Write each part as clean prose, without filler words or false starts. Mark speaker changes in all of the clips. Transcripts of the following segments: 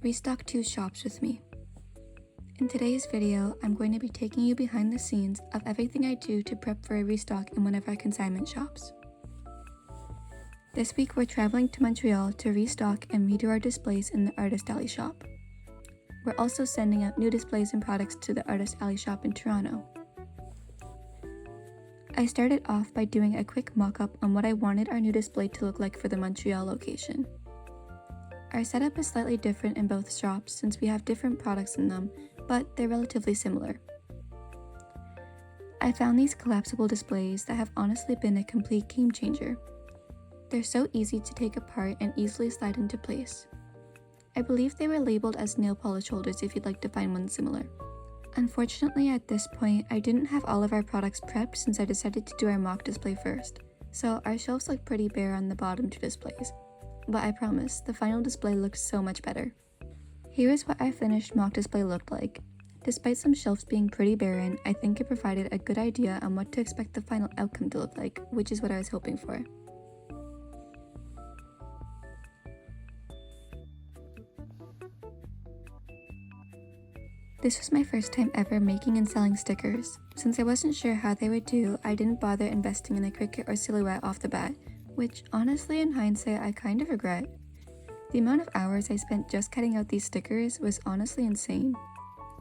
Speaker 1: Restock 2 shops with me. In today's video, I'm going to be taking you behind the scenes of everything I do to prep for a restock in one of our consignment shops. This week we're traveling to Montreal to restock and redo our displays in the Artist Alley shop. We're also sending out new displays and products to the Artist Alley shop in Toronto. I started off by doing a quick mock-up on what I wanted our new display to look like for the Montreal location. Our setup is slightly different in both shops since we have different products in them, but they're relatively similar. I found these collapsible displays that have honestly been a complete game changer. They're so easy to take apart and easily slide into place. I believe they were labeled as nail polish holders if you'd like to find one similar. Unfortunately, at this point, I didn't have all of our products prepped since I decided to do our mock display first, so our shelves look pretty bare on the bottom two displays. But I promise, the final display looks so much better. Here is what our finished mock display looked like. Despite some shelves being pretty barren, I think it provided a good idea on what to expect the final outcome to look like, which is what I was hoping for. This was my first time ever making and selling stickers. Since I wasn't sure how they would do, I didn't bother investing in a Cricut or Silhouette off the bat, which honestly in hindsight I kind of regret. The amount of hours I spent just cutting out these stickers was honestly insane.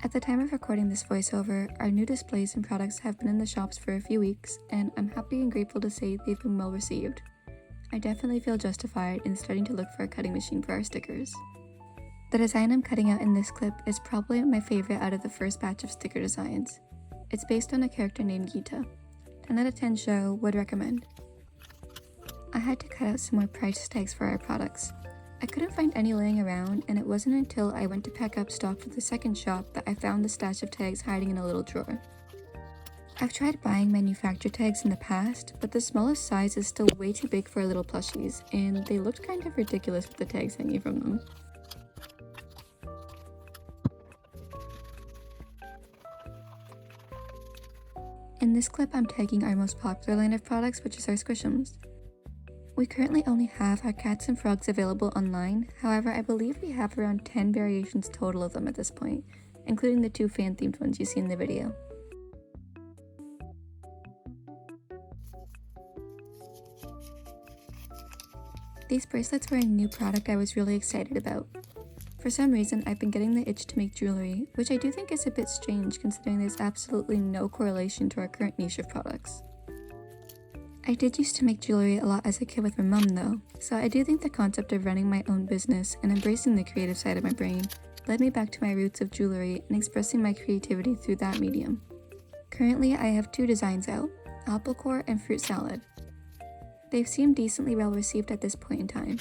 Speaker 1: At the time of recording this voiceover, our new displays and products have been in the shops for a few weeks, and I'm happy and grateful to say they've been well received. I definitely feel justified in starting to look for a cutting machine for our stickers. The design I'm cutting out in this clip is probably my favorite out of the first batch of sticker designs. It's based on a character named Gita. 10 out of 10 show, would recommend. I had to cut out some more price tags for our products. I couldn't find any laying around, and it wasn't until I went to pack up stock for the second shop that I found the stash of tags hiding in a little drawer. I've tried buying manufactured tags in the past, but the smallest size is still way too big for our little plushies, and they looked kind of ridiculous with the tags hanging from them. In this clip, I'm tagging our most popular line of products, which is our Squish'ems. We currently only have our cats and frogs available online, however I believe we have around 10 variations total of them at this point, including the 2 fan-themed ones you see in the video. These bracelets were a new product I was really excited about. For some reason, I've been getting the itch to make jewelry, which I do think is a bit strange considering there's absolutely no correlation to our current niche of products. I did used to make jewelry a lot as a kid with my mum though, so I do think the concept of running my own business and embracing the creative side of my brain led me back to my roots of jewelry and expressing my creativity through that medium. Currently, I have 2 designs out, apple core and fruit salad. They've seemed decently well received at this point in time.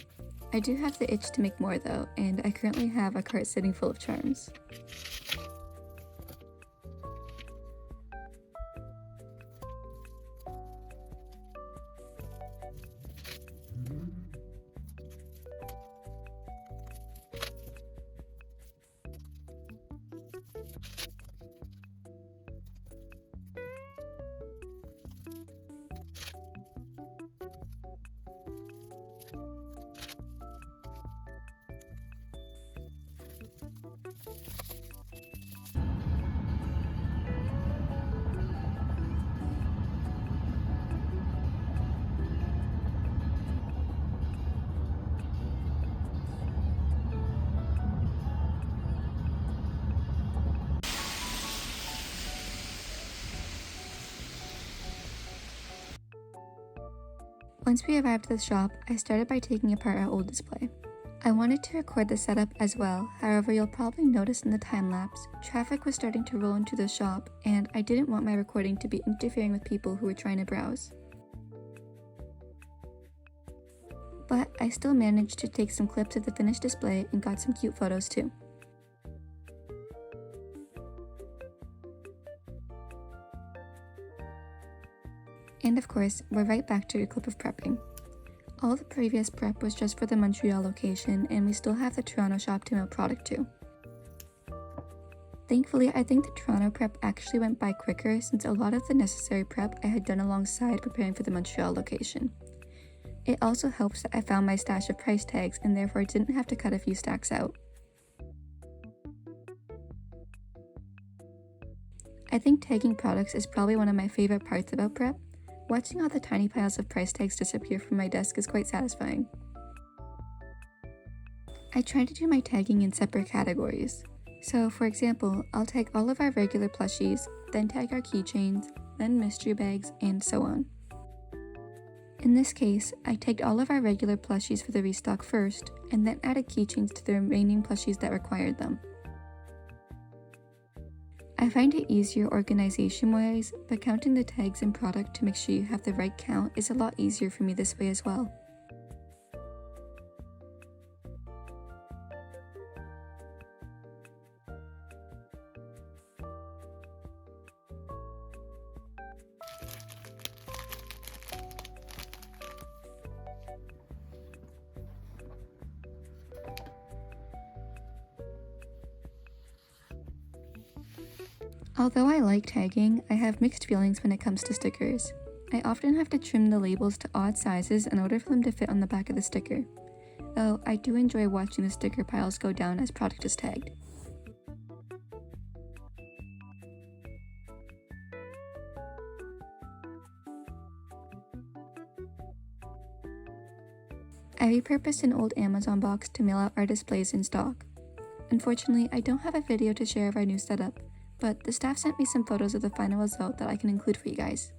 Speaker 1: I do have the itch to make more though, and I currently have a cart sitting full of charms. Once we arrived at the shop, I started by taking apart our old display. I wanted to record the setup as well, however you'll probably notice in the time-lapse, traffic was starting to roll into the shop and I didn't want my recording to be interfering with people who were trying to browse. But I still managed to take some clips of the finished display and got some cute photos too. And of course, we're right back to a clip of prepping. All the previous prep was just for the Montreal location, and we still have the Toronto shop to mail product to. Thankfully, I think the Toronto prep actually went by quicker since a lot of the necessary prep I had done alongside preparing for the Montreal location. It also helps that I found my stash of price tags and therefore didn't have to cut a few stacks out. I think tagging products is probably one of my favorite parts about prep. Watching all the tiny piles of price tags disappear from my desk is quite satisfying. I try to do my tagging in separate categories. So for example, I'll tag all of our regular plushies, then tag our keychains, then mystery bags, and so on. In this case, I tagged all of our regular plushies for the restock first, and then added keychains to the remaining plushies that required them. I find it easier organization-wise, but counting the tags and product to make sure you have the right count is a lot easier for me this way as well. Although I like tagging, I have mixed feelings when it comes to stickers. I often have to trim the labels to odd sizes in order for them to fit on the back of the sticker. Though I do enjoy watching the sticker piles go down as product is tagged. I repurposed an old Amazon box to mail out our displays in stock. Unfortunately, I don't have a video to share of our new setup, but the staff sent me some photos of the final result that I can include for you guys.